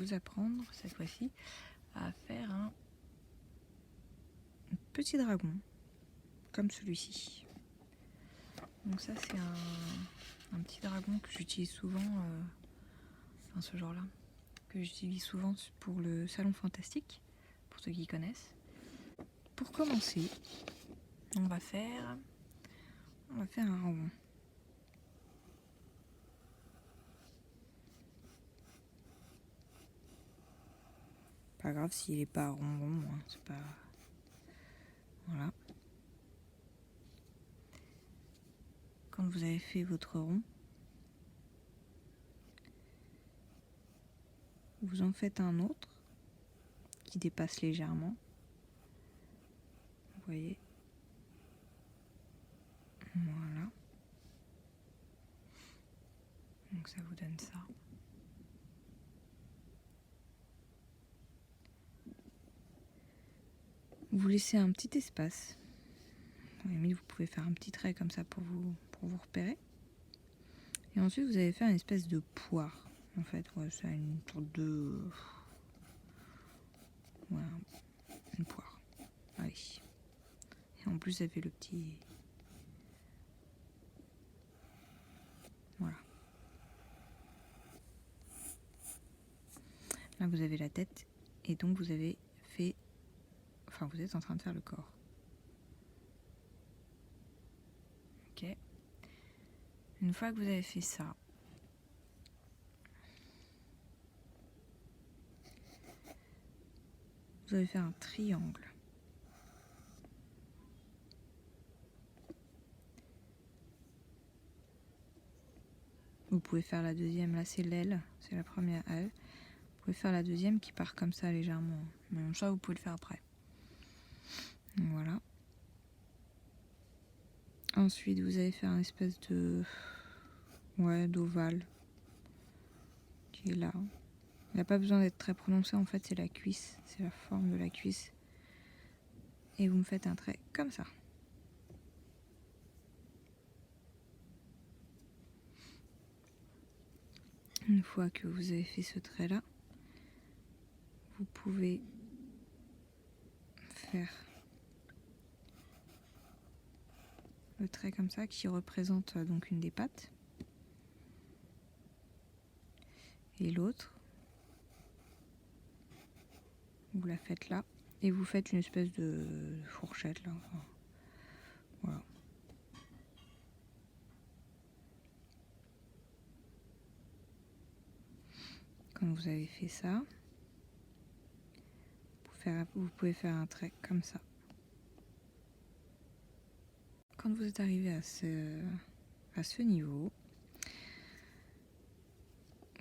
vous apprendre cette fois-ci à faire un petit dragon comme celui-ci. Donc ça c'est un petit dragon que j'utilise souvent, enfin ce genre là, que j'utilise souvent pour le salon fantastique, pour ceux qui connaissent. Pour commencer, on va faire un rond. Pas grave s'il n'est pas rond, hein, c'est pas... Voilà. Quand vous avez fait votre rond, vous en faites un autre qui dépasse légèrement. Vous voyez. Voilà. Donc ça vous donne ça. Vous laissez un petit espace. À la limite, vous pouvez faire un petit trait comme ça pour vous repérer. Et ensuite, vous allez faire une espèce de poire. En fait, ouais, c'est une sorte de... Voilà, une poire. Allez. Et en plus, ça fait le petit... Voilà. Là, vous avez la tête. Et donc, vous avez fait... Enfin, vous êtes en train de faire le corps. Ok. Une fois que vous avez fait ça, vous allez faire un triangle. Vous pouvez faire la deuxième, là c'est l'aile, c'est la première aile. Vous pouvez faire la deuxième qui part comme ça légèrement. Mais ça, vous pouvez le faire après. Voilà. Ensuite, vous allez faire une espèce de... Ouais, d'ovale. Qui est là. Il n'a pas besoin d'être très prononcé, en fait, c'est la cuisse. C'est la forme de la cuisse. Et vous me faites un trait comme ça. Une fois que vous avez fait ce trait-là, vous pouvez faire le trait comme ça qui représente donc une des pattes. Et l'autre, vous la faites là. Et vous faites une espèce de fourchette là. Enfin, voilà. Quand vous avez fait ça, vous pouvez faire un trait comme ça. Quand vous êtes arrivé à ce niveau,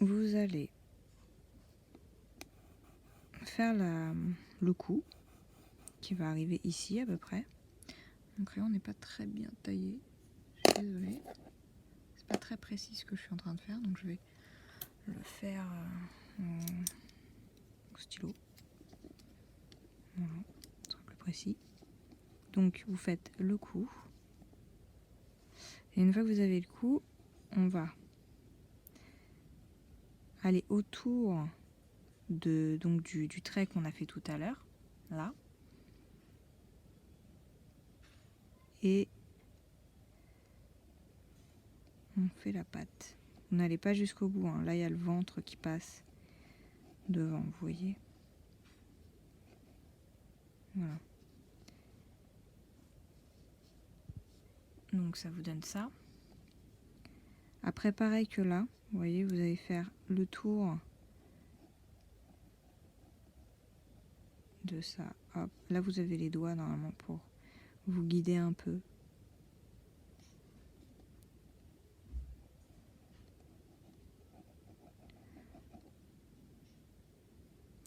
vous allez faire le cou qui va arriver ici à peu près. Mon crayon n'est pas très bien taillé, je suis désolée. C'est pas très précis ce que je suis en train de faire, donc je vais le faire au stylo. Voilà, ce sera plus précis. Donc vous faites le cou. Et une fois que vous avez le cou, on va aller autour donc du trait qu'on a fait tout à l'heure, là. Et on fait la patte. Vous n'allez pas jusqu'au bout, hein. Là il y a le ventre qui passe devant, vous voyez. Voilà. Donc ça vous donne ça. Après pareil que là, vous voyez, vous allez faire le tour de ça. Hop. Là vous avez les doigts normalement pour vous guider un peu.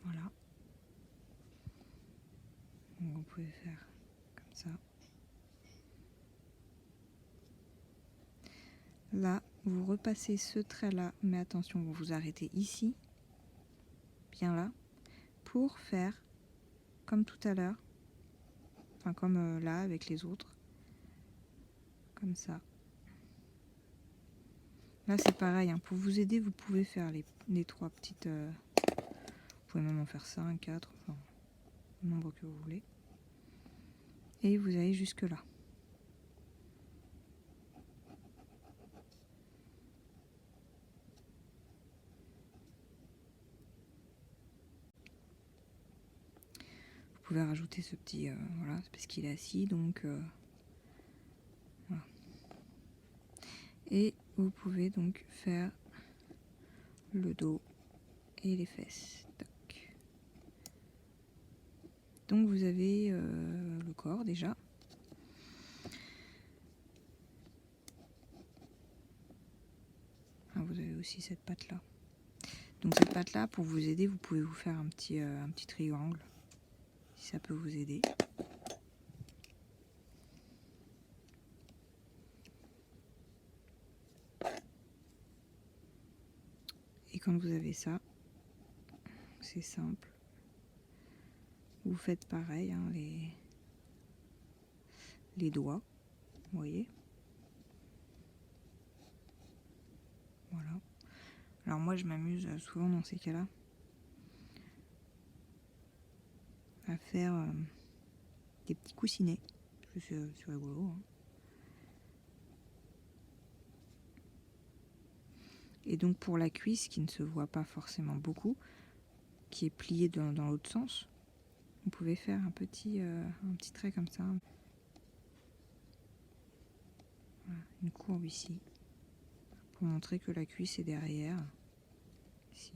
Voilà. Donc vous pouvez faire comme ça. Là, vous repassez ce trait-là, mais attention, vous vous arrêtez ici, bien là, pour faire comme tout à l'heure, enfin comme là avec les autres, comme ça. Là c'est pareil, hein. Pour vous aider, vous pouvez faire les trois petites pouvez même en faire 5, 4, enfin, le nombre que vous voulez. Et vous allez jusque là. Vous pouvez rajouter ce petit... voilà, c'est parce qu'il est assis, donc... voilà. Et vous pouvez donc faire le dos et les fesses. Tac. Donc vous avez le corps déjà. Ah, vous avez aussi cette patte là. Donc cette patte là, pour vous aider, vous pouvez vous faire un petit triangle, si ça peut vous aider. Et quand vous avez ça, c'est simple. Vous faites pareil, hein, les doigts, vous voyez. Voilà. Alors moi je m'amuse souvent dans ces cas-là à faire des petits coussinets. Parce que c'est rigolo. Hein. Et donc pour la cuisse qui ne se voit pas forcément beaucoup, qui est pliée dans l'autre sens, vous pouvez faire un petit trait comme ça. Voilà, une courbe ici. Pour montrer que la cuisse est derrière. Ici.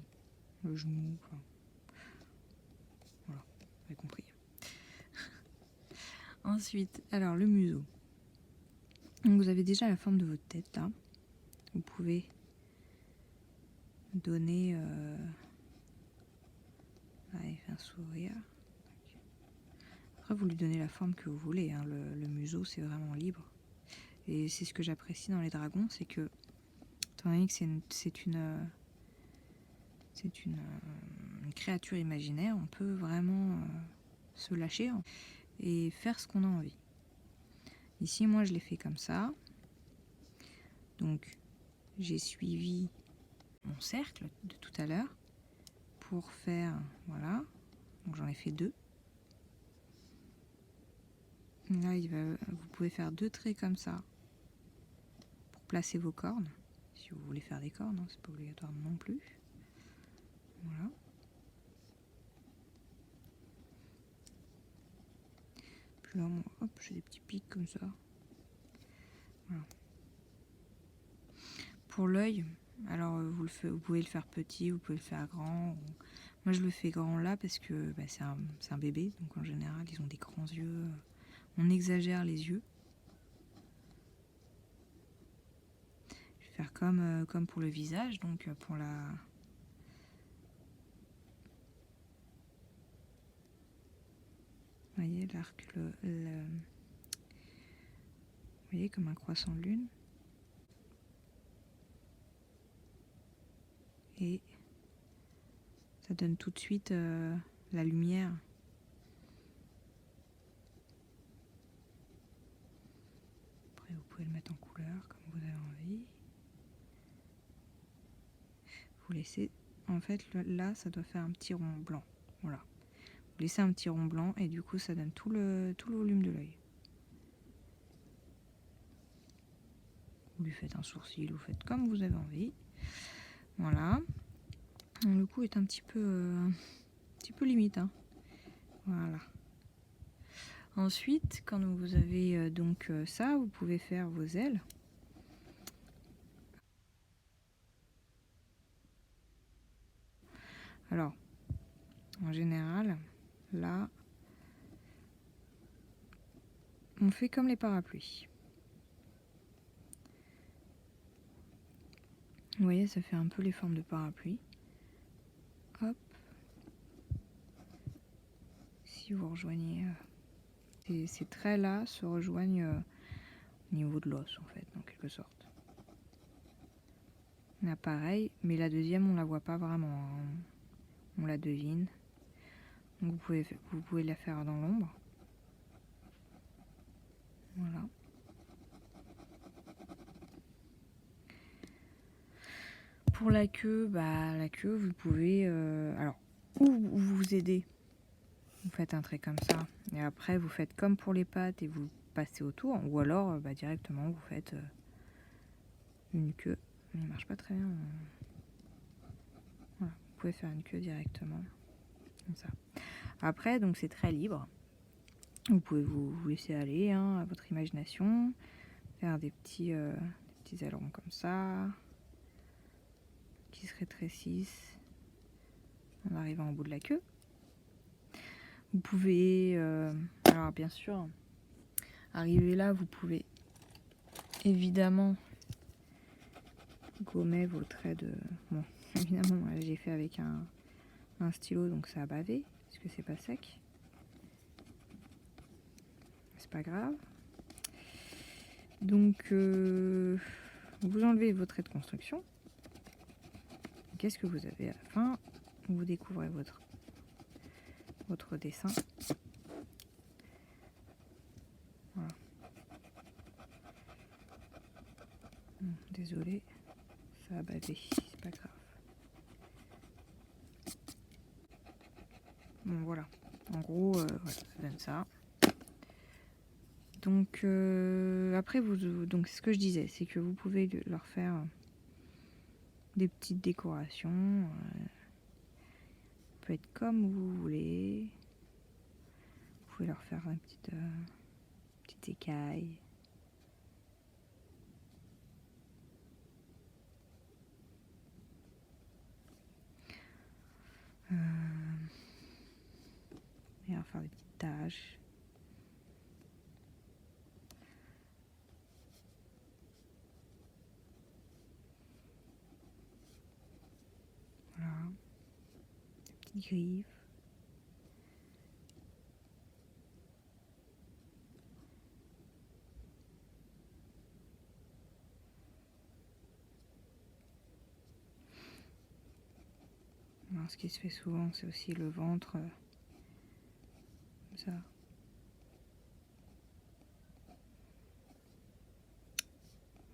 Le genou. Enfin, voilà, vous avez compris. Ensuite, alors le museau. Donc vous avez déjà la forme de votre tête là. Vous pouvez donner il fait un sourire. Après vous lui donnez la forme que vous voulez, hein. Le museau c'est vraiment libre. Et c'est ce que j'apprécie dans les dragons, c'est que étant donné que c'est une créature imaginaire, on peut vraiment se lâcher et faire ce qu'on a envie. Ici moi je l'ai fait comme ça. Donc j'ai suivi mon cercle de tout à l'heure pour faire, voilà, donc j'en ai fait 2. Là vous pouvez faire 2 traits comme ça pour placer vos cornes, si vous voulez faire des cornes, hein, c'est pas obligatoire non plus. Voilà. Puis là, moi, hop, j'ai des petits pics comme ça. Voilà. Pour l'œil, alors vous pouvez le faire petit, vous pouvez le faire grand. Moi je le fais grand là parce que bah, c'est un bébé, donc en général ils ont des grands yeux. On exagère les yeux. Je vais faire comme pour le visage, donc pour la... Vous voyez l'arc, vous voyez comme un croissant de lune. Et ça donne tout de suite la lumière. Après vous pouvez le mettre en couleur comme vous avez envie. Vous laissez, en fait là ça doit faire un petit rond blanc. Voilà. Vous laissez un petit rond blanc et du coup ça donne tout le volume de l'œil. Vous lui faites un sourcil, vous faites comme vous avez envie. Voilà. Le coup est un petit peu limite. Hein. Voilà. Ensuite, quand vous avez donc ça, vous pouvez faire vos ailes. Alors, en général, là, on fait comme les parapluies. Vous voyez, ça fait un peu les formes de parapluie. Hop. Si vous rejoignez... ces traits-là se rejoignent au niveau de l'os, en fait, en quelque sorte. Là, pareil, mais la deuxième, on la voit pas vraiment. Hein. On la devine. Donc vous pouvez la faire dans l'ombre. Voilà. Pour la queue, vous pouvez... alors, ou vous aidez. Vous faites un trait comme ça et après vous faites comme pour les pattes et vous passez autour, ou alors directement vous faites une queue. Il ne marche pas très bien. Voilà, vous pouvez faire une queue directement comme ça. Après donc c'est très libre. Vous pouvez vous laisser aller à votre imagination, faire des petits ailerons comme ça qui se rétrécissent en arrivant au bout de la queue. Vous pouvez, alors bien sûr, arriver là, vous pouvez évidemment gommer vos traits de... Bon, évidemment, j'ai fait avec un stylo, donc ça a bavé, puisque c'est pas sec. C'est pas grave. Donc, vous enlevez vos traits de construction. Qu'est-ce que vous avez à la fin? Vous découvrez votre dessin. Voilà. Désolée, ça a bavé, c'est pas grave. Bon voilà, en gros, voilà, ça donne ça. Donc après, donc ce que je disais, c'est que vous pouvez leur faire des petites décorations. Peut être comme vous voulez. Vous pouvez leur faire une petite écaille. Et leur faire des petites taches. Voilà. Des petites griffes. Alors, ce qui se fait souvent, c'est aussi le ventre. Comme ça.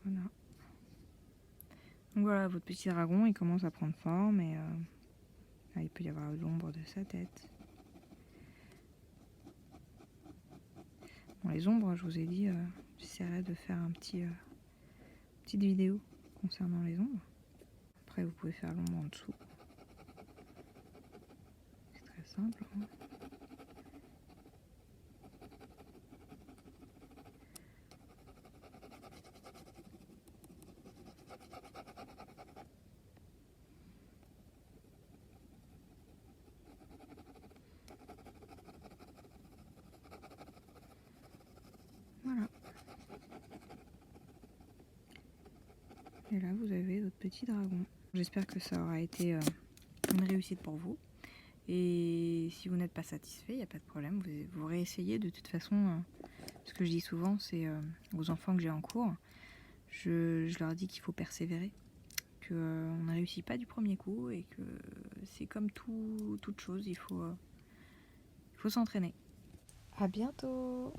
Voilà. Donc voilà, votre petit dragon, il commence à prendre forme et là, il peut y avoir l'ombre de sa tête. Bon, les ombres, je vous ai dit, j'essaierai de faire petite vidéo concernant les ombres. Après, vous pouvez faire l'ombre en dessous. C'est très simple. Voilà. Et là, vous avez votre petit dragon. J'espère que ça aura été une réussite pour vous. Et si vous n'êtes pas satisfait, il n'y a pas de problème. Vous réessayez de toute façon. Ce que je dis souvent, c'est aux enfants que j'ai en cours, je leur dis qu'il faut persévérer. Qu'on ne réussit pas du premier coup et que c'est comme toute chose, il faut s'entraîner. À bientôt!